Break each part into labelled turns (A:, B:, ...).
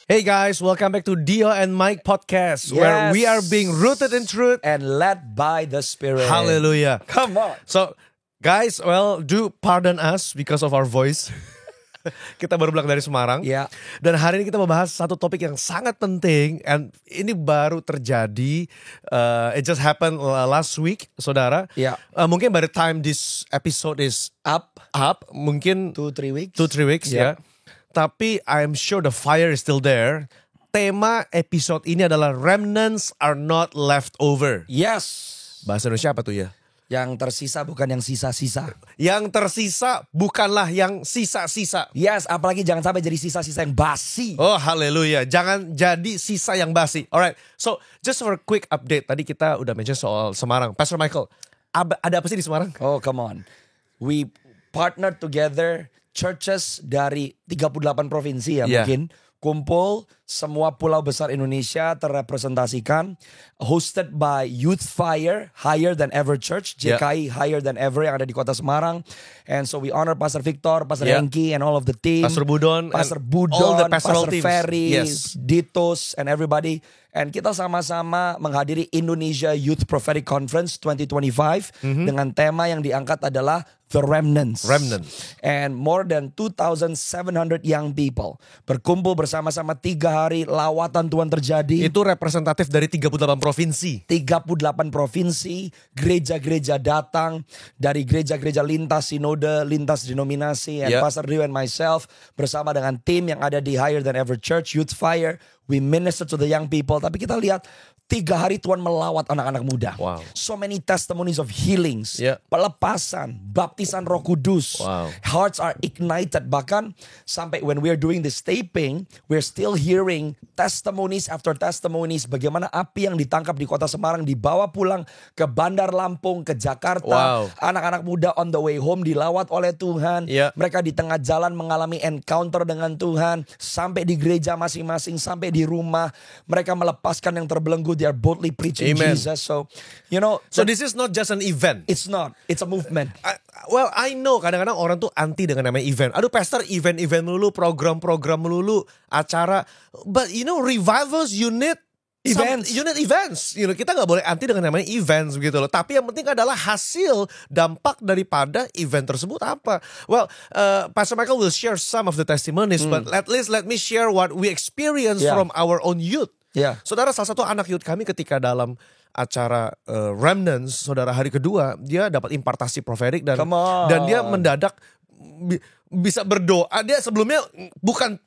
A: Hey guys, welcome back to Dio and Mike podcast, where we are being rooted in truth
B: and led by the Spirit.
A: Hallelujah.
B: Come on.
A: So, guys, well, do pardon us because of our voice. Kita baru pulang dari Semarang.
B: Ya.
A: Dan hari ini kita membahas satu topik yang sangat penting. And ini baru terjadi. It just happened last week, saudara.
B: Ya.
A: Mungkin by the time this episode is up, mungkin
B: 2-3 weeks.
A: 2-3 weeks ya. Tapi I'm sure the fire is still there. Tema episode ini adalah remnants are not left over.
B: Yes.
A: Bahasa Indonesia apa tuh ya?
B: Yang tersisa bukan yang sisa-sisa.
A: Yang tersisa bukanlah yang sisa-sisa.
B: Yes, apalagi jangan sampai jadi sisa-sisa yang basi.
A: Oh haleluya, jangan jadi sisa yang basi. Alright, so just for a quick update. Tadi kita udah mention soal Semarang. Pastor Michael, ada apa sih di Semarang?
B: Oh come on. We partnered together churches dari 38 provinsi ya mungkin. Kumpul, semua pulau besar Indonesia terrepresentasikan. Hosted by Youth Fire, Higher Than Ever Church. JKI Higher Than Ever yang ada di kota Semarang. And so we honor Pastor Victor, Pastor Hengki and all of the team.
A: Pastor Budon. All the pastoral
B: Pastor
A: teams.
B: Ferry, Ditos and everybody. And kita sama-sama menghadiri Indonesia Youth Prophetic Conference 2025. Dengan tema yang diangkat adalah The Remnants. And more than 2,700 young people berkumpul bersama-sama 3 hari, lawatan Tuhan terjadi.
A: Itu representatif dari 38 provinsi.
B: 38 provinsi, gereja-gereja datang dari gereja-gereja lintas sinode, lintas denominasi. And Pastor Rio and myself bersama dengan tim yang ada di Higher Than Ever Church, Youth Fire. We minister to the young people. Tapi kita lihat 3 hari Tuhan melawat anak-anak muda.
A: Wow.
B: So many testimonies of healings. Pelepasan, baptisan Roh Kudus.
A: Wow.
B: Hearts are ignited. Bahkan sampai when we are doing this taping, we're still hearing testimonies after testimonies. Bagaimana api yang ditangkap di kota Semarang dibawa pulang ke Bandar Lampung, ke Jakarta.
A: Wow.
B: Anak-anak muda on the way home dilawat oleh Tuhan. Mereka di tengah jalan mengalami encounter dengan Tuhan. Sampai di gereja masing-masing, sampai di rumah. Mereka melepaskan yang terbelenggu. They are boldly preaching Jesus. So, you know.
A: So this is not just an event.
B: It's not. It's a movement.
A: I know kadang-kadang orang tuh anti dengan namanya event. Aduh pastor, event-event melulu, program-program melulu, acara. But you know, revivals you need events. You know, kita gak boleh anti dengan namanya events begitu loh. Tapi yang penting adalah hasil dampak daripada event tersebut apa. Well, Pastor Michael will share some of the testimonies, but at least let me share what we experienced from our own youth. Saudara, salah satu anak youth kami ketika dalam acara Remnants, saudara, hari kedua dia dapat impartasi profetik dan dia mendadak bisa berdoa. Dia sebelumnya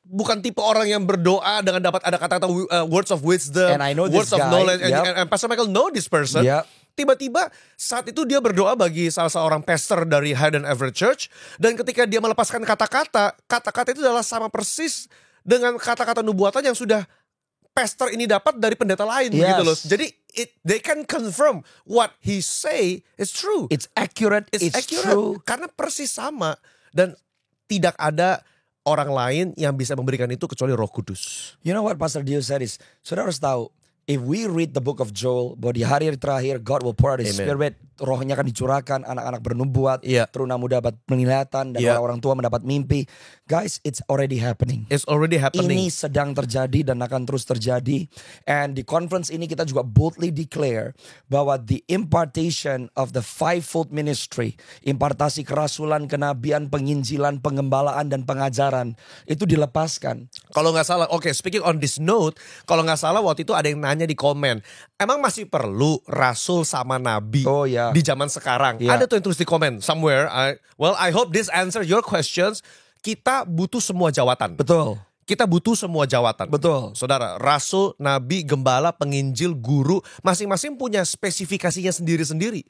A: bukan tipe orang yang berdoa dengan dapat ada kata-kata words of wisdom, words of knowledge. And Pastor Michael know this person. Tiba-tiba saat itu dia berdoa bagi salah seorang pastor dari Higher Than Ever Church. Dan ketika dia melepaskan kata-kata itu adalah sama persis dengan kata-kata nubuatan yang sudah pastor ini dapat dari pendeta lain begitu loh. Jadi they can confirm what he say is true.
B: It's accurate. It's true.
A: Karena persis sama. Dan tidak ada orang lain yang bisa memberikan itu kecuali Roh Kudus.
B: You know what Pastor Dio said is, saudara harus tahu, if we read the book of Joel, bahwa di hari terakhir God will pour out His Spirit, rohnya akan dicurahkan, anak-anak bernubuat, teruna muda dapat penglihatan, dan orang-orang tua mendapat mimpi. Guys, it's already happening. Ini sedang terjadi dan akan terus terjadi. And di conference ini kita juga boldly declare bahwa the impartation of the fivefold ministry, impartasi kerasulan, kenabian, penginjilan, pengembalaan, dan pengajaran, itu dilepaskan.
A: Kalau gak salah, speaking on this note, kalau gak salah waktu itu ada yang nanya di komen, emang masih perlu rasul sama nabi di zaman sekarang? Ada tuh yang tulis di komen somewhere. I hope this answer your questions. Kita butuh semua jawatan.
B: Betul.
A: Kita butuh semua jawatan.
B: Betul.
A: Saudara, rasul, nabi, gembala, penginjil, guru, masing-masing punya spesifikasinya sendiri-sendiri.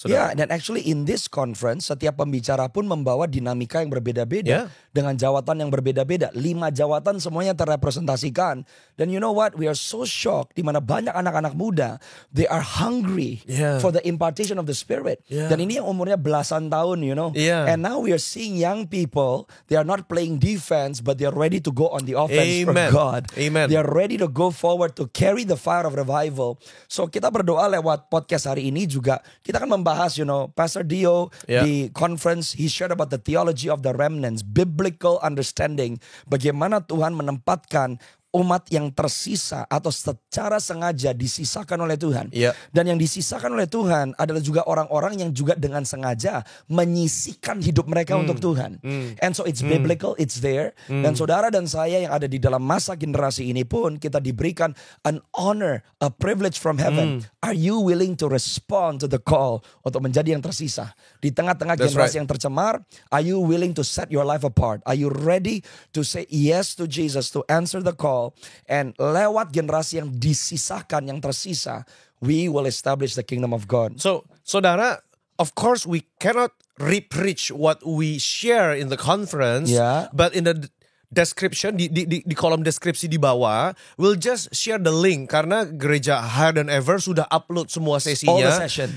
B: Dan actually in this conference, setiap pembicara pun membawa dinamika yang berbeda-beda. Dengan jawatan yang berbeda-beda. 5 jawatan semuanya terrepresentasikan. Dan you know what? We are so shocked di mana banyak anak-anak muda, they are hungry for the impartation of the Spirit. Dan ini yang umurnya belasan tahun, you know. And now we are seeing young people, they are not playing defense, but they are ready to go on the offense for God. They are ready to go forward to carry the fire of revival. So kita berdoa lewat podcast hari ini juga, kita akan membahas, you know, Pastor Dio di conference, he shared about the theology of the remnants, biblical understanding, bagaimana Tuhan menempatkan umat yang tersisa atau secara sengaja disisakan oleh Tuhan.
A: Yeah.
B: Dan yang disisakan oleh Tuhan adalah juga orang-orang yang juga dengan sengaja menyisikan hidup mereka untuk Tuhan. And so it's biblical, it's there. Dan saudara dan saya yang ada di dalam masa generasi ini pun kita diberikan an honor, a privilege from heaven. Are you willing to respond to the call untuk menjadi yang tersisa? Di tengah-tengah generasi yang tercemar, are you willing to set your life apart? Are you ready to say yes to Jesus, to answer the call? And lewat generasi yang disisahkan, yang tersisa, we will establish the kingdom of God.
A: So, saudara, of course we cannot re-preach what we share in the conference, but in the description, di kolom deskripsi di bawah, we'll just share the link karena gereja Higher Than Ever sudah upload semua sesinya.
B: All the session.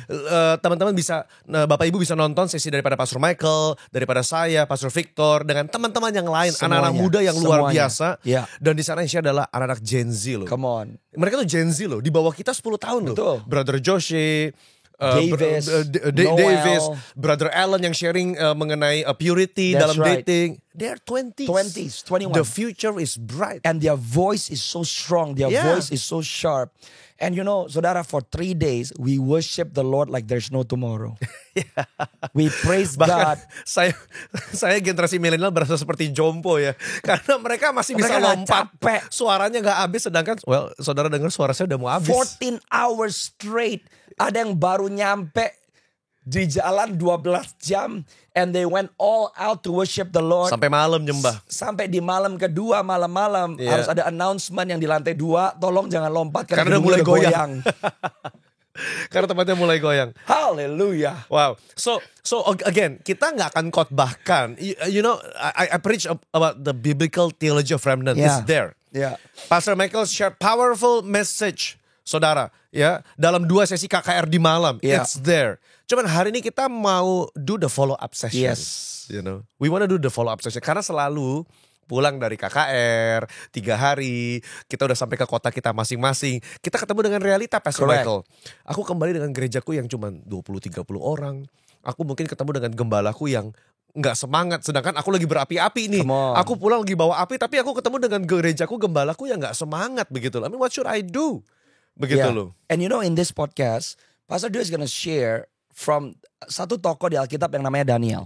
A: Teman-teman bisa, Bapak Ibu bisa nonton sesi daripada Pastor Michael, daripada saya, Pastor Victor, dengan teman-teman yang lain, anak-anak muda yang luar biasa. Dan di sana yang share adalah anak-anak Gen Z loh.
B: Come on.
A: Mereka tuh Gen Z loh, di bawah kita 10 tahun loh.
B: Betul.
A: Brother Joshi,
B: Davis,
A: Davis, Brother Allen yang sharing mengenai purity dalam dating. They're
B: 20s, 21.
A: The future is bright.
B: And their voice is so strong. Their voice is so sharp. And you know, saudara, for 3 days, we worship the Lord like there's no tomorrow. We praise God.
A: Saya generasi milenial berasa seperti jompo ya. Karena mereka masih bisa lompat. Suaranya gak habis, sedangkan, well, saudara dengar suara saya udah mau habis.
B: 14 hours straight. Ada yang baru nyampe di jalan 12 jam. And they went all out to worship the Lord.
A: Sampai malam nyembah.
B: Sampai di malam kedua, malam-malam. Harus ada announcement yang di lantai 2. Tolong jangan lompat
A: karena udah mulai goyang. Karena tempatnya mulai goyang.
B: Hallelujah.
A: Wow. So again, kita nggak akan khotbahkan. You know, I preach about the biblical theology of remnant. It's there. Pastor Michael shared powerful message, saudara, ya, dalam 2 sesi KKR di malam. It's there. Cuman hari ini kita mau do the follow up session. You know, we wanna do the follow up session karena selalu pulang dari KKR 3 hari, kita udah sampai ke kota kita masing-masing. Kita ketemu dengan realita, Pastor Michael. Aku kembali dengan gerejaku yang cuma 20-30 orang. Aku mungkin ketemu dengan gembalaku yang nggak semangat, sedangkan aku lagi berapi-api nih. Aku pulang lagi bawa api, tapi aku ketemu dengan gerejaku, gembalaku yang nggak semangat begitu. I mean, what should I do? Begitu loh.
B: And you know, in this podcast, Pastor Dio is gonna share from satu tokoh di Alkitab yang namanya Daniel.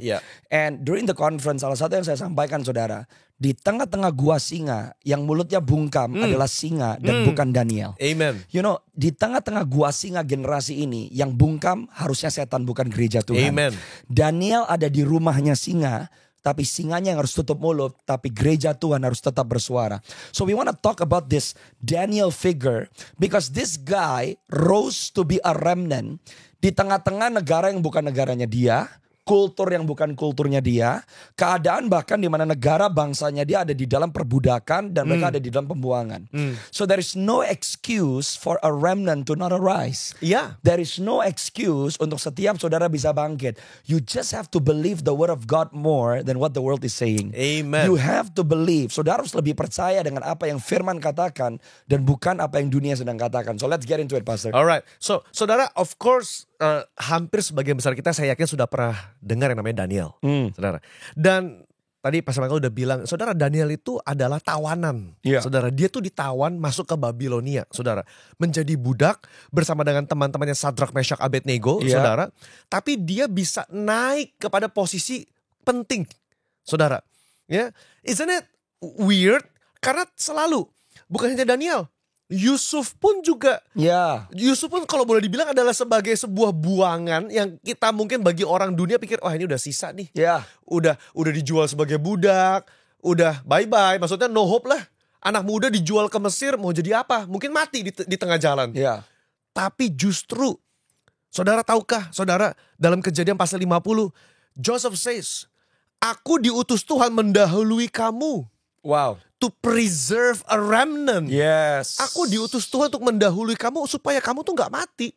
B: And during the conference, salah satu yang saya sampaikan, saudara, di tengah-tengah gua singa yang mulutnya bungkam adalah singa dan bukan Daniel.
A: Amen.
B: You know, di tengah-tengah gua singa generasi ini yang bungkam harusnya setan, bukan gereja Tuhan.
A: Amen.
B: Daniel ada di rumahnya singa, tapi singanya yang harus tutup mulut, tapi gereja Tuhan harus tetap bersuara. So we want to talk about this Daniel figure because this guy rose to be a remnant di tengah-tengah negara yang bukan negaranya dia, kultur yang bukan kulturnya dia, keadaan bahkan di mana negara bangsanya dia ada di dalam perbudakan dan mereka ada di dalam pembuangan. So there is no excuse for a remnant to not arise. There is no excuse untuk setiap saudara bisa bangkit. You just have to believe the word of God more than what the world is saying.
A: Amen.
B: You have to believe. Saudara harus lebih percaya dengan apa yang firman katakan dan bukan apa yang dunia sedang katakan. So let's get into it, Pastor.
A: Alright. So saudara, of course, hampir sebagian besar kita saya yakin sudah pernah dengar yang namanya Daniel, saudara. Dan tadi Pastor Michael udah bilang, saudara, Daniel itu adalah tawanan, saudara. Dia tuh ditawan masuk ke Babilonia, saudara, menjadi budak bersama dengan teman-temannya Sadrak, Meshach, Abednego, saudara. Tapi dia bisa naik kepada posisi penting, saudara. Ya, isn't it weird? Karena selalu bukan hanya Daniel, Yusuf pun juga. Yusuf pun kalau boleh dibilang adalah sebagai sebuah buangan yang kita mungkin bagi orang dunia pikir, wah ini udah sisa nih. Udah dijual sebagai budak, udah bye-bye. Maksudnya no hope lah. Anak muda dijual ke Mesir mau jadi apa? Mungkin mati di tengah jalan. Tapi justru, saudara tahukah, saudara, dalam Kejadian pasal 50, Joseph says, aku diutus Tuhan mendahului kamu. To preserve a remnant. Aku diutus Tuhan untuk mendahului kamu supaya kamu tuh gak mati.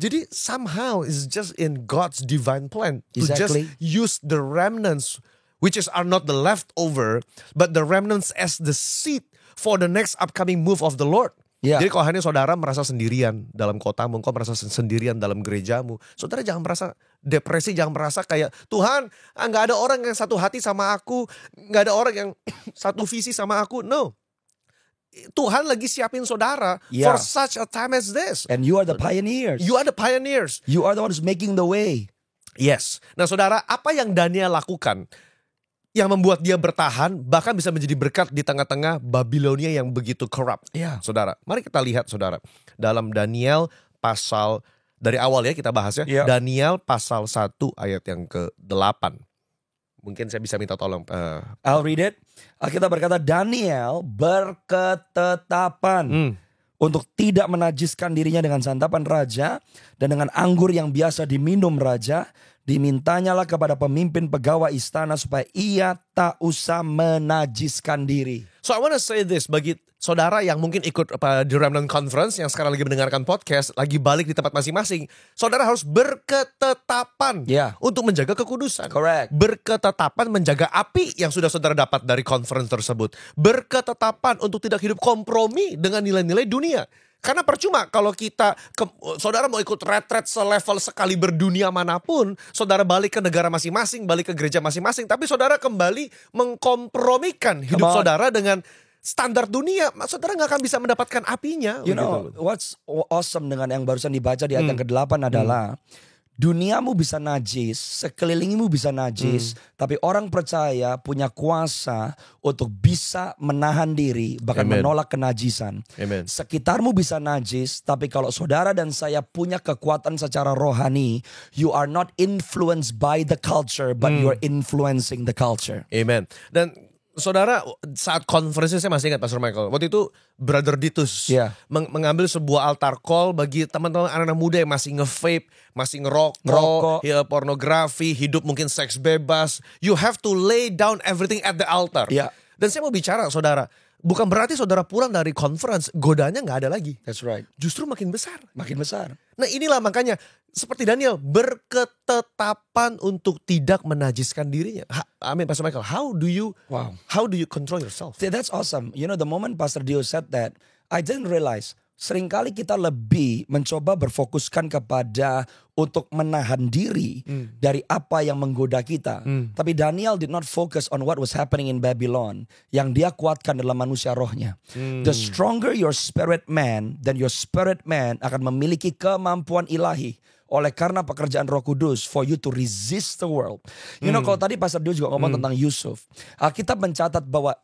A: Jadi somehow it's just in God's divine plan to just use the remnants, which are not the leftover, but the remnants as the seed for the next upcoming move of the Lord. Jadi kalau hanya saudara merasa sendirian dalam kotamu, engkau merasa sendirian dalam gerejamu, saudara jangan merasa depresi, jangan merasa kayak Tuhan, gak ada orang yang satu hati sama aku, gak ada orang yang satu visi sama aku. No, Tuhan lagi siapin saudara for such a time as this.
B: And you are the pioneers.
A: You are the pioneers.
B: You are the ones making the way.
A: Yes. Nah saudara, apa yang Daniel lakukan yang membuat dia bertahan, bahkan bisa menjadi berkat di tengah-tengah Babilonia yang begitu corrupt. Saudara, mari kita lihat saudara. Dalam Daniel pasal, dari awal ya kita bahas ya. Daniel pasal 1 ayat yang ke-8. Mungkin saya bisa minta tolong.
B: I'll read it. Kita berkata, Daniel berketetapan untuk tidak menajiskan dirinya dengan santapan raja dan dengan anggur yang biasa diminum raja. Dimintanyalah kepada pemimpin pegawai istana supaya ia tak usah menajiskan diri.
A: So I want to say this bagi saudara yang mungkin ikut di Remnant Conference yang sekarang lagi mendengarkan podcast, lagi balik di tempat masing-masing. Saudara harus berketetapan untuk menjaga kekudusan.
B: Correct.
A: Berketetapan menjaga api yang sudah saudara dapat dari conference tersebut. Berketetapan untuk tidak hidup kompromi dengan nilai-nilai dunia. Karena percuma kalau saudara mau ikut retret selevel sekali berdunia manapun, saudara balik ke negara masing-masing, balik ke gereja masing-masing, tapi saudara kembali mengkompromikan hidup saudara dengan standar dunia, saudara gak akan bisa mendapatkan apinya.
B: You know, what's awesome dengan yang barusan dibaca di ayat yang ke-8 adalah duniamu bisa najis, sekelilingimu bisa najis, tapi orang percaya punya kuasa untuk bisa menahan diri, bahkan menolak kenajisan. Sekitarmu bisa najis, tapi kalau saudara dan saya punya kekuatan secara rohani, you are not influenced by the culture, but you are influencing the culture.
A: Amen. Dan saudara, saat konferensi saya masih ingat Pastor Michael. Waktu itu Brother Ditus mengambil sebuah altar call bagi teman-teman anak-anak muda yang masih nge-vape, masih ngerokok, pornografi, hidup mungkin seks bebas. You have to lay down everything at the altar. Dan saya mau bicara saudara, bukan berarti saudara pulang dari conference, godaannya gak ada lagi.
B: That's right.
A: Justru makin besar.
B: Makin besar.
A: Nah inilah makanya seperti Daniel berketetapan untuk tidak menajiskan dirinya. Pastor Michael, how do you control yourself?
B: That's awesome. You know, the moment Pastor Dio said that, I didn't realize seringkali kita lebih mencoba berfokuskan kepada untuk menahan diri dari apa yang menggoda kita. Tapi Daniel did not focus on what was happening in Babylon. Yang dia kuatkan dalam manusia rohnya. The stronger your spirit man, then your spirit man akan memiliki kemampuan ilahi. Oleh karena pekerjaan Roh Kudus for you to resist the world. You know, kalau tadi Pastor Dio juga ngomong tentang Yusuf. Alkitab mencatat bahwa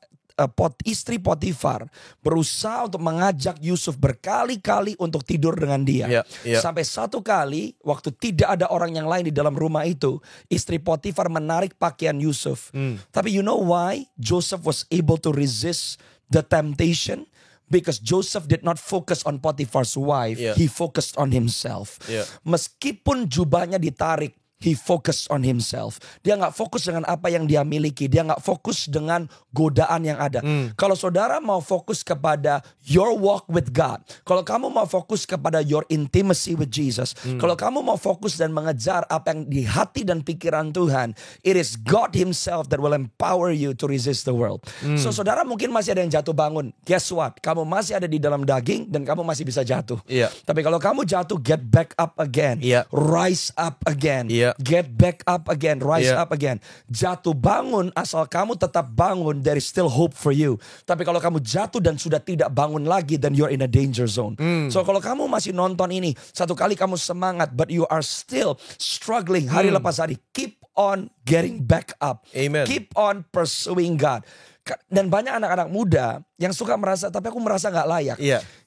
B: istri Potifar berusaha untuk mengajak Yusuf berkali-kali untuk tidur dengan dia. Sampai satu kali waktu tidak ada orang yang lain di dalam rumah itu, istri Potifar menarik pakaian Yusuf. Tapi you know why Joseph was able to resist the temptation? Because Joseph did not focus on Potiphar's wife, he focused on himself. Meskipun jubahnya ditarik, he focused on himself. Dia gak fokus dengan apa yang dia miliki. Dia gak fokus dengan godaan yang ada. Kalau saudara mau fokus kepada your walk with God. Kalau kamu mau fokus kepada your intimacy with Jesus. Kalau kamu mau fokus dan mengejar apa yang di hati dan pikiran Tuhan. It is God himself that will empower you to resist the world. So saudara mungkin masih ada yang jatuh bangun. Guess what? Kamu masih ada di dalam daging dan kamu masih bisa jatuh. Tapi kalau kamu jatuh, get back up again. Rise up again. Get back up again, rise up again. Jatuh bangun, asal kamu tetap bangun, there is still hope for you. Tapi kalau kamu jatuh dan sudah tidak bangun lagi, then you're in a danger zone. So kalau kamu masih nonton ini, satu kali kamu semangat, but you are still struggling hari lepas hari, keep on getting back up.
A: Amen.
B: Keep on pursuing God. Dan banyak anak-anak muda yang suka merasa, tapi aku merasa gak layak.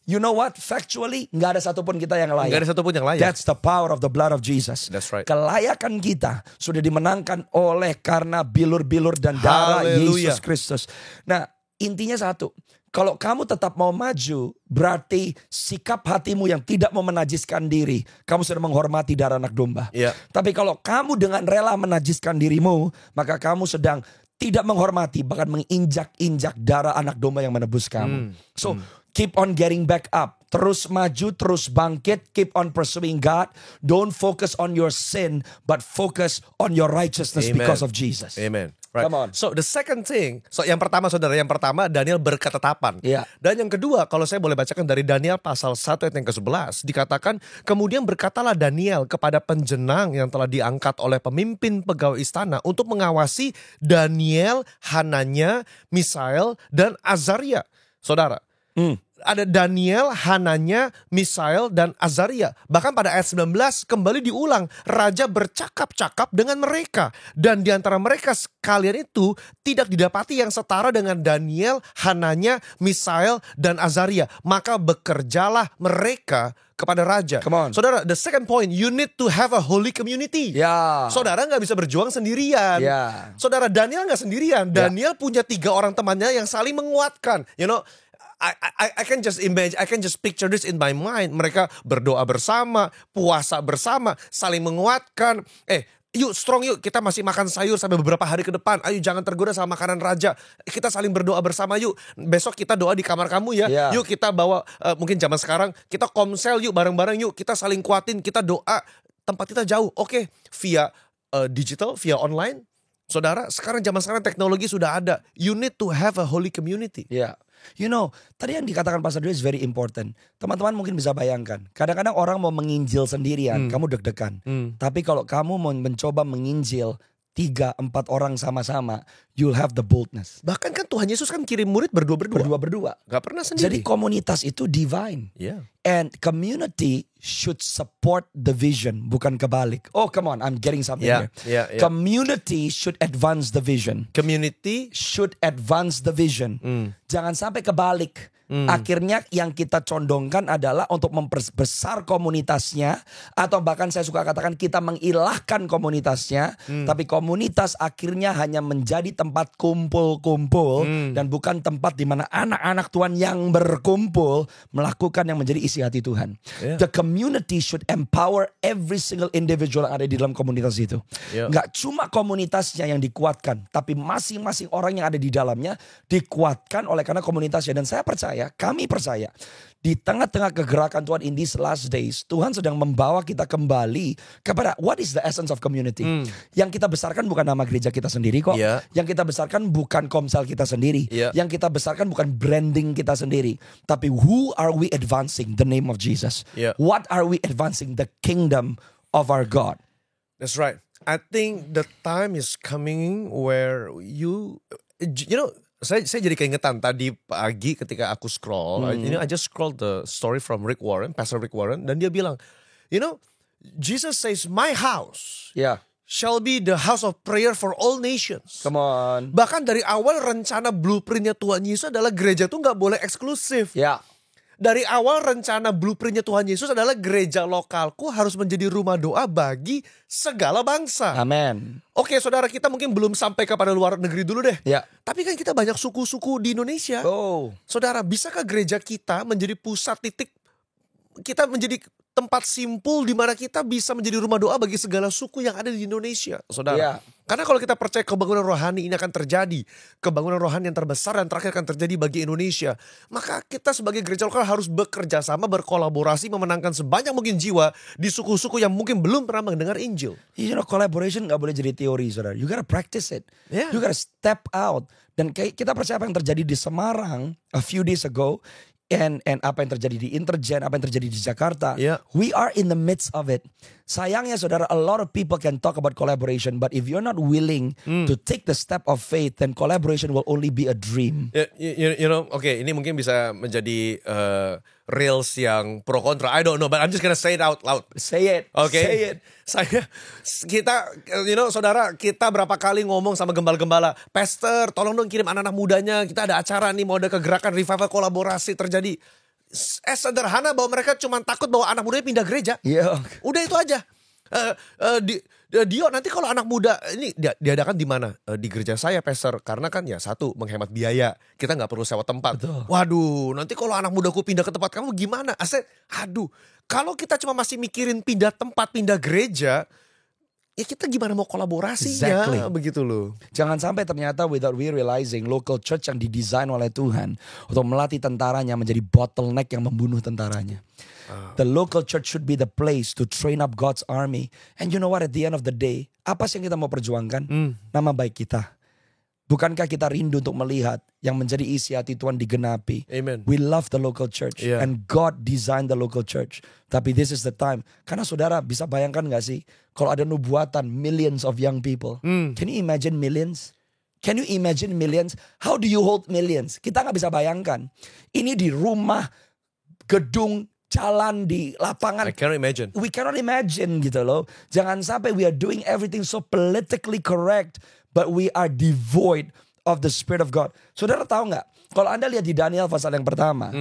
B: You know what? Factually, gak ada satupun kita yang layak.
A: Gak ada satupun yang layak.
B: That's the power of the blood of Jesus.
A: That's right.
B: Kelayakan kita sudah dimenangkan oleh karena bilur-bilur dan darah Yesus Kristus. Nah, intinya satu. Kalau kamu tetap mau maju, berarti sikap hatimu yang tidak mau menajiskan diri, kamu sudah menghormati darah anak domba. Tapi kalau kamu dengan rela menajiskan dirimu, maka kamu sedang tidak menghormati, bahkan menginjak-injak darah anak domba yang menebus kamu. So, keep on getting back up. Terus maju, terus bangkit. Keep on pursuing God. Don't focus on your sin, but focus on your righteousness because of Jesus.
A: Amen. Right.
B: Come on.
A: So the second thing, yang pertama saudara, Daniel berketetapan. Dan yang kedua, kalau saya boleh bacakan dari Daniel pasal 1 ayat yang ke-11, dikatakan, kemudian berkatalah Daniel kepada penjenang yang telah diangkat oleh pemimpin pegawai istana untuk mengawasi Daniel, Hananya, Misael, dan Azaria. Saudara, Ada Daniel, Hananya, Misael, dan Azaria. Bahkan pada ayat 19 kembali diulang. Raja bercakap-cakap dengan mereka. Dan di antara mereka sekalian itu tidak didapati yang setara dengan Daniel, Hananya, Misael, dan Azaria. Maka bekerjalah mereka kepada raja. Saudara, the second point, you need to have a holy community. Saudara gak bisa berjuang sendirian. Saudara, Daniel gak sendirian. Daniel punya 3 orang temannya yang saling menguatkan. You know, I can just imagine, I can just picture this in my mind. Mereka berdoa bersama, puasa bersama, saling menguatkan. Yuk strong yuk, kita masih makan sayur sampai beberapa hari ke depan. Ayo jangan tergoda sama makanan raja. Kita saling berdoa bersama yuk. Besok kita doa di kamar kamu ya. Yuk kita bawa, mungkin zaman sekarang kita komsel yuk bareng-bareng yuk. Kita saling kuatin, kita doa. Tempat kita jauh, oke. Via digital, via online. Saudara, zaman sekarang teknologi sudah ada. You need to have a holy community.
B: You know, tadi yang dikatakan Pastor Dre is very important. Teman-teman mungkin bisa bayangkan. Kadang-kadang orang mau menginjil sendirian, kamu deg-degan. Tapi kalau kamu mau mencoba menginjil 3-4 orang sama-sama, you'll have the boldness.
A: Bahkan kan Tuhan Yesus kan kirim murid berdua. Gak pernah sendiri.
B: Jadi komunitas itu divine. And community should support the vision, bukan kebalik. Oh come on, I'm getting something here. Community should advance the vision.
A: Community
B: should advance the vision. Jangan sampai kebalik. Akhirnya yang kita condongkan adalah untuk memperbesar komunitasnya. Atau bahkan saya suka katakan kita mengilahkan komunitasnya. Tapi komunitas akhirnya hanya menjadi tempat kumpul-kumpul. Dan bukan tempat di mana anak-anak Tuhan yang berkumpul melakukan yang menjadi isi hati Tuhan. The community should empower every single individual yang ada di dalam komunitas itu. Gak cuma komunitasnya yang dikuatkan. Tapi masing-masing orang yang ada di dalamnya dikuatkan oleh karena komunitasnya. Dan saya percaya, kami percaya di tengah-tengah kegerakan Tuhan in these last days, Tuhan sedang membawa kita kembali kepada what is the essence of community. Yang kita besarkan bukan nama gereja kita sendiri kok. Yang kita besarkan bukan komsel kita sendiri. Yang kita besarkan bukan branding kita sendiri. Tapi who are we advancing? The name of Jesus. What are we advancing? The kingdom of our God.
A: That's right. I think the time is coming where you know, saya jadi keingetan tadi pagi ketika aku scroll, I just scrolled the story from Rick Warren, Pastor Rick Warren, dan dia bilang, you know, Jesus says, my house shall be the house of prayer for all nations.
B: Come on.
A: Bahkan dari awal rencana blueprintnya Tuhan Yesus adalah gereja tuh gak boleh eksklusif. Dari awal rencana blueprintnya Tuhan Yesus adalah gereja lokalku harus menjadi rumah doa bagi segala bangsa.
B: Amin.
A: Oke saudara, kita mungkin belum sampai kepada luar negeri dulu deh. Tapi kan kita banyak suku-suku di Indonesia. Saudara, bisakah gereja kita menjadi pusat titik, kita menjadi tempat simpul di mana kita bisa menjadi rumah doa bagi segala suku yang ada di Indonesia, saudara. Karena kalau kita percaya kebangunan rohani ini akan terjadi, kebangunan rohani yang terbesar dan terakhir akan terjadi bagi Indonesia, maka kita sebagai gereja lokal harus bekerja sama, berkolaborasi, memenangkan sebanyak mungkin jiwa di suku-suku yang mungkin belum pernah mendengar Injil.
B: You know, collaboration gak boleh jadi teori, saudara. You gotta practice it. You gotta step out. Dan kita percaya apa yang terjadi di Semarang a few days ago, and apa yang terjadi di Intergen, apa yang terjadi di Jakarta. We are in the midst of it. Sayangnya saudara, a lot of people can talk about collaboration, but if you're not willing to take the step of faith, then collaboration will only be a dream.
A: You know, ini mungkin bisa menjadi reels yang pro kontra. I don't know, but I'm just gonna say it out loud.
B: Say it. Say it.
A: Kita, you know, saudara, kita berapa kali ngomong sama gembala-gembala, Pastor, tolong dong kirim anak-anak mudanya. Kita ada acara nih, mau ada kegerakan revival kolaborasi terjadi. Sederhana bahwa mereka cuma takut bahwa anak mudanya pindah gereja. Udah itu aja. Dio, nanti kalau anak muda ini diadakan di mana? Di gereja saya, Pastor. Karena kan ya satu, menghemat biaya. Kita nggak perlu sewa tempat. Waduh, nanti kalau anak mudaku pindah ke tempat kamu gimana? Aduh, kalau kita cuma masih mikirin pindah tempat, pindah gereja, ya kita gimana mau kolaborasinya, begitu loh.
B: Jangan sampai ternyata without we realizing local church yang didesain oleh Tuhan untuk melatih tentaranya menjadi bottleneck yang membunuh tentaranya. The local church should be the place to train up God's army. And you know what, at the end of the day, apa sih yang kita mau perjuangkan? Nama baik kita. Bukankah kita rindu untuk melihat yang menjadi isi hati Tuhan digenapi?
A: Amen.
B: We love the local church. And God designed the local church. Tapi this is the time. Karena saudara bisa bayangkan gak sih, kalau ada nubuatan millions of young people. Can you imagine millions? Can you imagine millions? How do you hold millions? Kita nggak bisa bayangkan. Ini di rumah, gedung, jalan, di lapangan.
A: I cannot imagine.
B: We cannot imagine gitu loh. Jangan sampai we are doing everything so politically correct, but we are devoid of the Spirit of God. Saudara tahu nggak? Kalau Anda lihat di Daniel pasal yang pertama,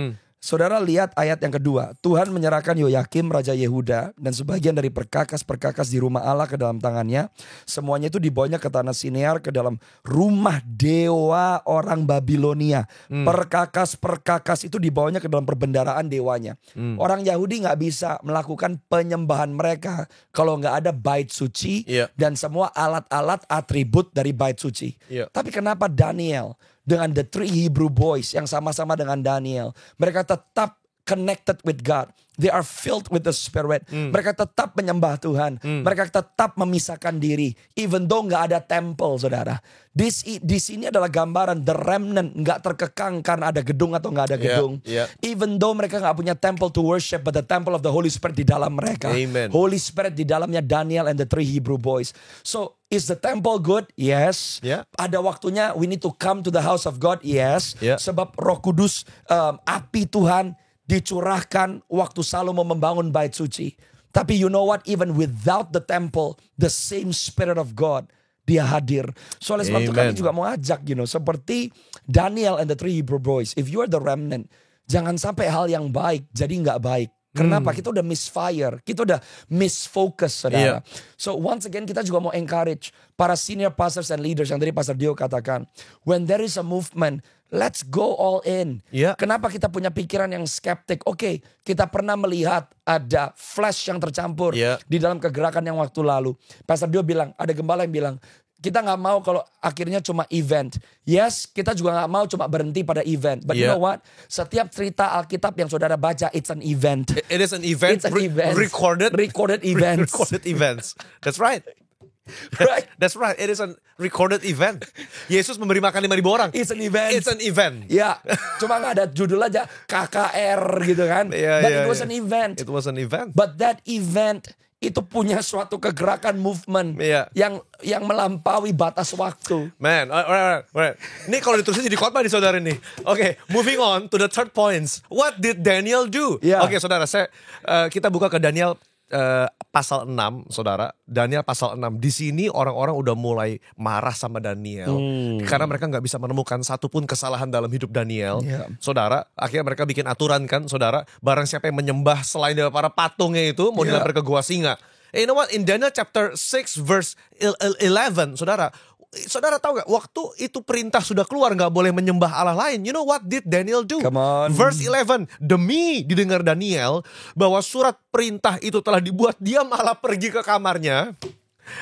B: saudara lihat ayat yang kedua. Tuhan menyerahkan Yoyakim Raja Yehuda dan sebagian dari perkakas-perkakas di rumah Allah ke dalam tangannya. Semuanya itu dibawanya ke tanah Sinear, ke dalam rumah dewa orang Babilonia. Perkakas-perkakas itu dibawanya ke dalam perbendaraan dewanya. Orang Yahudi nggak bisa melakukan penyembahan mereka kalau nggak ada bait suci dan semua alat-alat atribut dari bait suci. Tapi kenapa Daniel dengan the three Hebrew boys yang sama-sama dengan Daniel, mereka tetap connected with God. They are filled with the Spirit. Mereka tetap menyembah Tuhan. Mereka tetap memisahkan diri. Even though nggak ada temple, saudara. Di sini adalah gambaran the remnant nggak terkekang karena ada gedung atau nggak ada gedung. Even though mereka nggak punya temple to worship, but the temple of the Holy Spirit di dalam mereka.
A: Amen.
B: Holy Spirit di dalamnya Daniel and the three Hebrew boys. So is the temple good? Yes. Ada waktunya we need to come to the house of God. Yes. Sebab Roh Kudus, api Tuhan dicurahkan waktu Salomo membangun bait suci. Tapi you know what? Even without the temple, the same Spirit of God, dia hadir. So oleh sebab itu kami juga mau ajak, seperti Daniel and the three Hebrew boys. If you are the remnant, jangan sampai hal yang baik jadi nggak baik. Kenapa? Kita udah misfire, kita udah misfocus, saudara. So once again kita juga mau encourage para senior pastors and leaders yang tadi Pastor Dio katakan, when there is a movement, let's go all in. Kenapa kita punya pikiran yang skeptik? Oke, kita pernah melihat ada flash yang tercampur di dalam kegerakan yang waktu lalu. Pastor Dio bilang, ada gembala yang bilang, kita gak mau kalau akhirnya cuma event. Yes, kita juga gak mau cuma berhenti pada event. But you know what? Setiap cerita Alkitab yang saudara baca, it's an event.
A: It is an event.
B: It's an event.
A: Recorded
B: events.
A: Recorded events. That's right.
B: Right.
A: That's right. It is a recorded event. Yesus memberi makan 5,000 orang.
B: It's an event.
A: It's an event.
B: Ya, cuma gak ada judul aja KKR gitu kan. But it was an event.
A: It was an event.
B: But that event itu punya suatu kegerakan movement yang melampaui batas waktu.
A: Man, alright. Ini kalau ditulisin jadi khotbah nih saudara nih. Oke, moving on to the third points. What did Daniel do? Oke, saudara, kita buka ke Daniel pasal 6, saudara. Daniel pasal 6. Di sini orang-orang udah mulai marah sama Daniel. Karena mereka gak bisa menemukan satupun kesalahan dalam hidup Daniel. Saudara, akhirnya mereka bikin aturan kan, saudara. Barang siapa yang menyembah selain dari para patungnya itu, mau dilempar ke gua singa. You know what? In Daniel chapter 6 verse 11, saudara tahu gak? Waktu itu perintah sudah keluar gak boleh menyembah Allah lain. You know what did Daniel do?
B: Come on.
A: Verse 11. Demi didengar Daniel bahwa surat perintah itu telah dibuat, dia malah pergi ke kamarnya.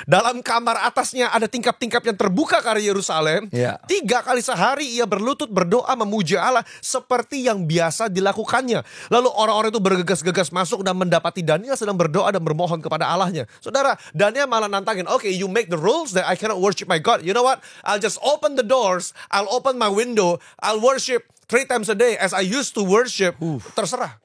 A: Dalam kamar atasnya ada tingkap-tingkap yang terbuka ke arah Yerusalem. 3 kali sehari ia berlutut berdoa memuji Allah seperti yang biasa dilakukannya. Lalu orang-orang itu bergegas-gegas masuk dan mendapati Daniel sedang berdoa dan bermohon kepada Allahnya. Saudara, Daniel malah nantangin, okay, you make the rules that I cannot worship my God. You know what? I'll just open the doors, I'll open my window, I'll worship 3 times a day as I used to worship. Terserah.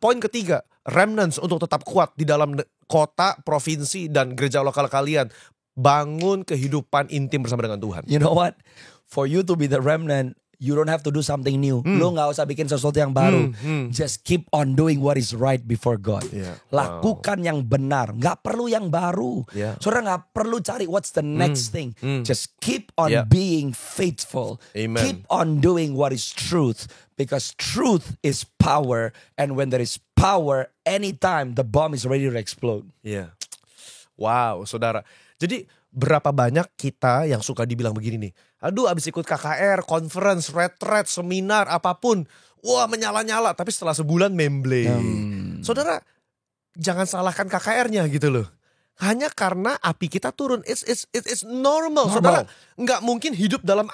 A: Poin ketiga, remnants untuk tetap kuat di dalam kota, provinsi, dan gereja lokal kalian. Bangun kehidupan intim bersama dengan Tuhan.
B: You know what? For you to be the remnant, you don't have to do something new. Lo gak usah bikin sesuatu yang baru. Just keep on doing what is right before God. Lakukan yang benar. Gak perlu yang baru. Saudara gak perlu cari what's the next thing. Just keep on being faithful.
A: Amen.
B: Keep on doing what is truth. Because truth is power. And when there is power, anytime the bomb is ready to explode.
A: Wow, saudara. Jadi berapa banyak kita yang suka dibilang begini nih. Aduh, abis ikut KKR, conference, retreat, seminar, apapun. Wah, menyala-nyala. Tapi setelah sebulan memblame. Saudara, jangan salahkan KKR-nya gitu loh. Hanya karena api kita turun. It's normal. Saudara, nggak mungkin hidup dalam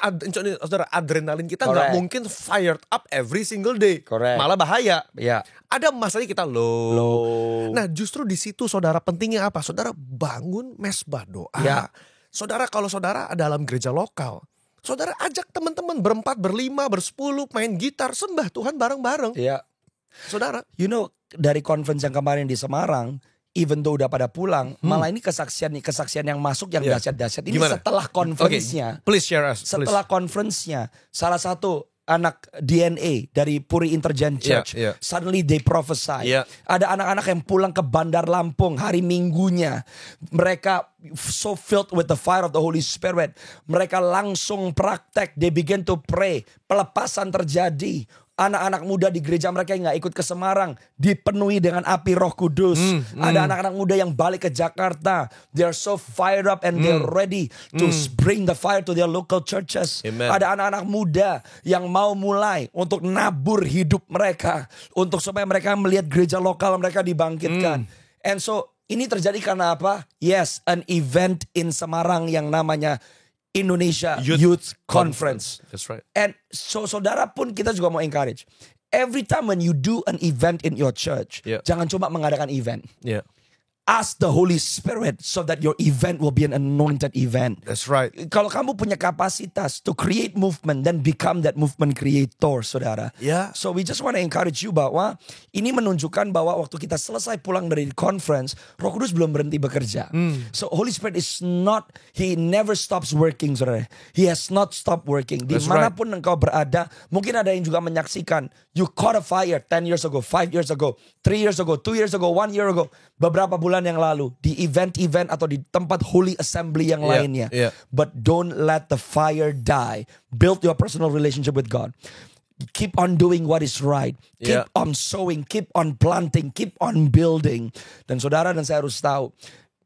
A: saudara, adrenalin kita nggak mungkin fired up every single day. Malah bahaya. Ada masanya kita low. Nah, justru di situ saudara pentingnya apa? Saudara bangun mesbah doa. Saudara, kalau saudara dalam gereja lokal, saudara ajak teman-teman berempat, berlima, bersepuluh main gitar, sembah Tuhan bareng-bareng. Saudara,
B: you know, dari conference yang kemarin di Semarang, even though udah pada pulang, malah ini kesaksian yang masuk yang dahsyat-dahsyat. Ini
A: Gimana?
B: setelah conference-nya.
A: Okay. Please share us.
B: Setelah conference-nya, salah satu anak DNA dari Puri Intergen Church, suddenly they prophesy. Ada anak-anak yang pulang ke Bandar Lampung hari Minggunya. Mereka so filled with the fire of the Holy Spirit. Mereka langsung praktek. They begin to pray. Pelepasan terjadi. Anak-anak muda di gereja mereka yang gak ikut ke Semarang dipenuhi dengan api Roh Kudus. Ada anak-anak muda yang balik ke Jakarta. They are so fired up and they're ready to bring the fire to their local churches.
A: Amen.
B: Ada anak-anak muda yang mau mulai untuk nabur hidup mereka, untuk supaya mereka melihat gereja lokal mereka dibangkitkan. And so ini terjadi karena apa? Yes, an event in Semarang yang namanya Indonesia Youth Conference.
A: That's right.
B: And so saudara pun kita juga mau encourage. Every time when you do an event in your church, jangan cuma mengadakan event. Ask the Holy Spirit so that your event will be an anointed event.
A: That's right.
B: Kalau kamu punya kapasitas to create movement, then become that movement creator, saudara. So we just want to encourage you bahwa ini menunjukkan bahwa waktu kita selesai pulang dari conference, Roh Kudus belum berhenti bekerja. So Holy Spirit is not, He never stops working, saudara. He has not stopped working. Dimanapun engkau berada, mungkin ada yang juga menyaksikan. You caught a fire 10 years ago, 5 years ago, 3 years ago, 2 years ago, 1 year ago. Beberapa bulan yang lalu di event-event atau di tempat holy assembly yang lainnya. But don't let the fire die. Build your personal relationship with God. Keep on doing what is right. Keep on sowing, keep on planting, keep on building. Dan saudara dan saya harus tahu,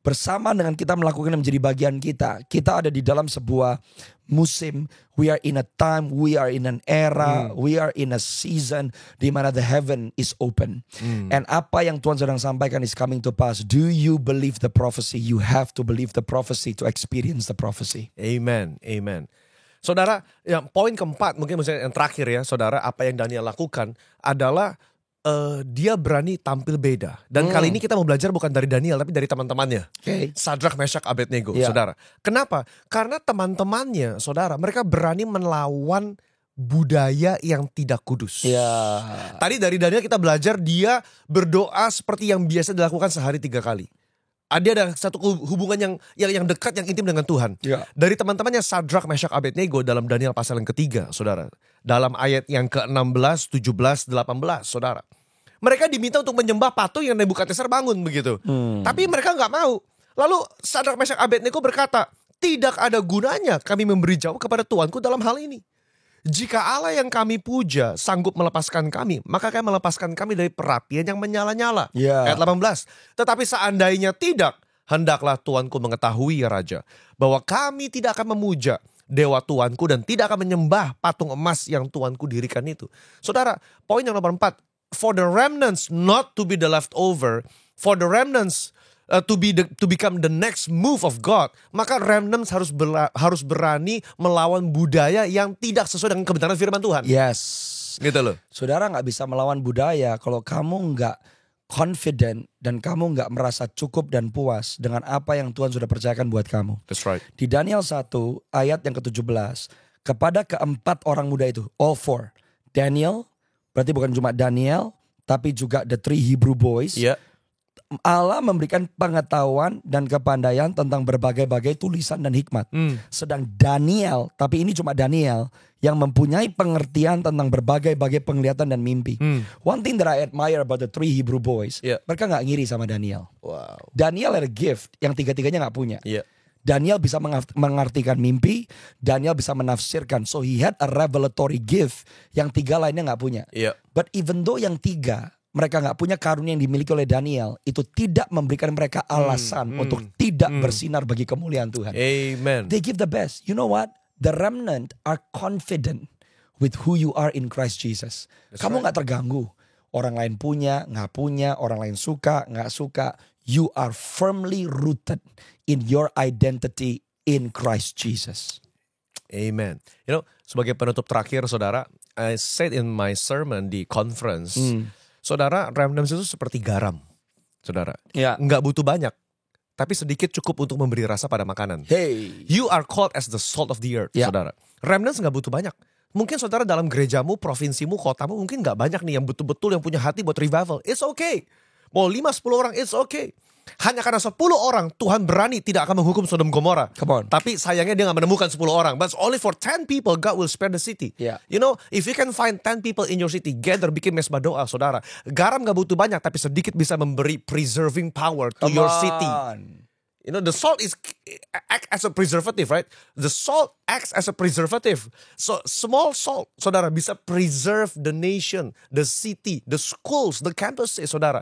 B: bersama dengan kita melakukan yang menjadi bagian kita, kita ada di dalam sebuah musim. We are in a time, we are in an era, we are in a season di mana the heaven is open. And apa yang Tuhan sedang sampaikan is coming to pass. Do you believe the prophecy? You have to believe the prophecy to experience the prophecy.
A: Amen, amen. Saudara, yang poin keempat mungkin yang terakhir ya, saudara, apa yang Daniel lakukan adalah dia berani tampil beda. Dan kali ini kita mau belajar bukan dari Daniel tapi dari teman-temannya. Sadrak, Meshach, Abednego, saudara. Kenapa? Karena teman-temannya, saudara, mereka berani melawan budaya yang tidak kudus. Tadi dari Daniel kita belajar dia berdoa seperti yang biasa dilakukan sehari 3 kali. Dia ada satu hubungan yang dekat, yang intim dengan Tuhan. Dari teman-temannya Sadrak, Meshach, Abednego dalam Daniel pasal yang ketiga, saudara. Dalam ayat yang ke-16, 17, 18, saudara. Mereka diminta untuk menyembah patung yang Nebukadnezar bangun begitu. Tapi mereka gak mau. Lalu Sadrak, Meshach, Abednego berkata, tidak ada gunanya kami memberi jawab kepada Tuanku dalam hal ini. Jika Allah yang kami puja sanggup melepaskan kami, maka kami melepaskan kami dari perapian yang menyala-nyala. Ayat 18. Tetapi seandainya tidak, hendaklah Tuanku mengetahui ya Raja, bahwa kami tidak akan memuja dewa Tuanku dan tidak akan menyembah patung emas yang Tuanku dirikan itu. Saudara, poin yang nomor 4. For the remnants not to be the leftover, for the remnants to become the next move of God, maka remnants harus berani melawan budaya yang tidak sesuai dengan kebenaran firman Tuhan. Gitu loh.
B: Saudara gak bisa melawan budaya kalau kamu gak confident dan kamu gak merasa cukup dan puas dengan apa yang Tuhan sudah percayakan buat kamu.
A: That's right.
B: Di Daniel 1 ayat yang ke-17, kepada keempat orang muda itu, all four, Daniel, berarti bukan cuma Daniel, tapi juga the 3 Hebrew boys. Allah memberikan pengetahuan dan kepandaian tentang berbagai-bagai tulisan dan hikmat. Sedang Daniel, tapi ini cuma Daniel, yang mempunyai pengertian tentang berbagai-bagai penglihatan dan mimpi. One thing that I admire about the 3 Hebrew boys, mereka gak ngiri sama Daniel. Daniel had a gift yang tiga-tiganya gak punya. Daniel bisa mengartikan mimpi, Daniel bisa menafsirkan. So he had a revelatory gift yang 3 lainnya gak punya. But even though yang 3 mereka gak punya karunia yang dimiliki oleh Daniel, itu tidak memberikan mereka alasan untuk tidak bersinar bagi kemuliaan Tuhan.
A: Amen.
B: They give the best. You know what? The remnant are confident with who you are in Christ Jesus. Kamu gak terganggu. Orang lain punya, gak punya. Orang lain suka, gak suka. You are firmly rooted in your identity in Christ Jesus.
A: Amen. You know, sebagai penutup terakhir, saudara, I said in my sermon di conference, saudara, remnants itu seperti garam, saudara. Nggak butuh banyak, tapi sedikit cukup untuk memberi rasa pada makanan. You are called as the salt of the earth, saudara. Remnants nggak butuh banyak. Mungkin saudara dalam gerejamu, provinsimu, kotamu mungkin nggak banyak nih yang betul-betul yang punya hati buat revival. It's okay. Mau 5-10 orang, it's okay. Hanya karena 10 orang Tuhan berani tidak akan menghukum Sodom Gomora.
B: Come on.
A: Tapi sayangnya dia gak menemukan 10 orang. But only for 10 people God will spare the city.
B: Yeah.
A: You know, if you can find 10 people in your city, gather bikin mesbah doa, saudara. Garam gak butuh banyak, tapi sedikit bisa memberi preserving power to your city. You know, the salt act as a preservative, right? The salt acts as a preservative. So small salt, saudara, bisa preserve the nation, the city, the schools, the campuses, saudara.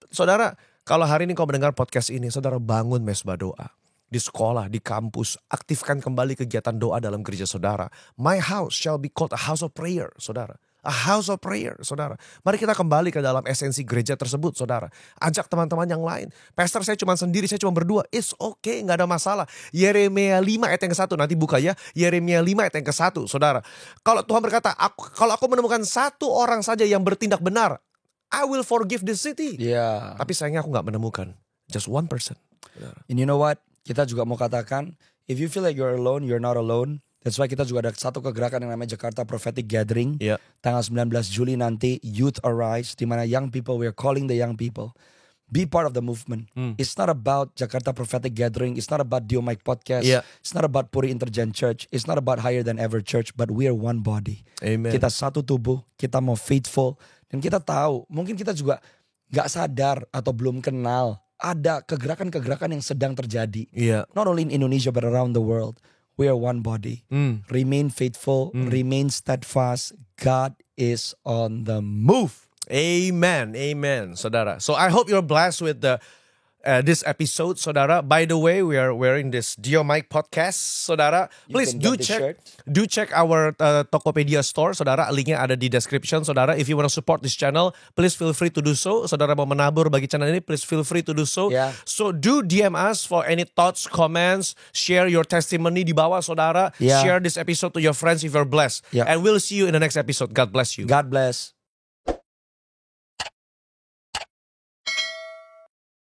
A: Saudara, kalau hari ini kau mendengar podcast ini, saudara bangun mesbah doa. Di sekolah, di kampus, aktifkan kembali kegiatan doa dalam gereja saudara. My house shall be called a house of prayer, saudara. A house of prayer, saudara. Mari kita kembali ke dalam esensi gereja tersebut, saudara. Ajak teman-teman yang lain. Pastor saya cuma sendiri, saya cuma berdua. It's okay, gak ada masalah. Yeremia 5 ayat yang ke-1, nanti buka ya. Yeremia 5 ayat yang ke-1, saudara. Kalau Tuhan berkata, kalau aku menemukan satu orang saja yang bertindak benar, I will forgive the city.
B: Yeah.
A: Tapi sayangnya aku gak menemukan. Just one person.
B: And you know what? Kita juga mau katakan, if you feel like you're alone, you're not alone. That's why kita juga ada satu kegerakan yang namanya Jakarta Prophetic Gathering.
A: Yeah.
B: Tanggal 19 Juli nanti, Youth Arise. Dimana young people, we're calling the young people. Be part of the movement. It's not about Jakarta Prophetic Gathering. It's not about Dio Mike Podcast.
A: Yeah.
B: It's not about Puri Intergen Church. It's not about Higher Than Ever Church. But we are one body.
A: Amen.
B: Kita satu tubuh. Kita mau faithful. Dan kita tahu, mungkin kita juga gak sadar atau belum kenal. Ada kegerakan-kegerakan yang sedang terjadi.
A: Yeah.
B: Not only in Indonesia but around the world. We are one body. Remain faithful. Remain steadfast. God is on the move.
A: Amen. Amen, saudara. So I hope you're blessed with this episode, saudara. By the way, we are wearing this Dio Mike podcast, saudara. Please do check our Tokopedia store, saudara. Linknya ada di description, saudara. If you want to support this channel, please feel free to do so. Saudara mau menabur bagi channel ini, please feel free to do so.
B: Yeah.
A: So do DM us for any thoughts, comments, share your testimony di bawah, saudara.
B: Yeah.
A: Share this episode to your friends if you're blessed.
B: Yeah.
A: And we'll see you in the next episode. God bless you.
B: God bless.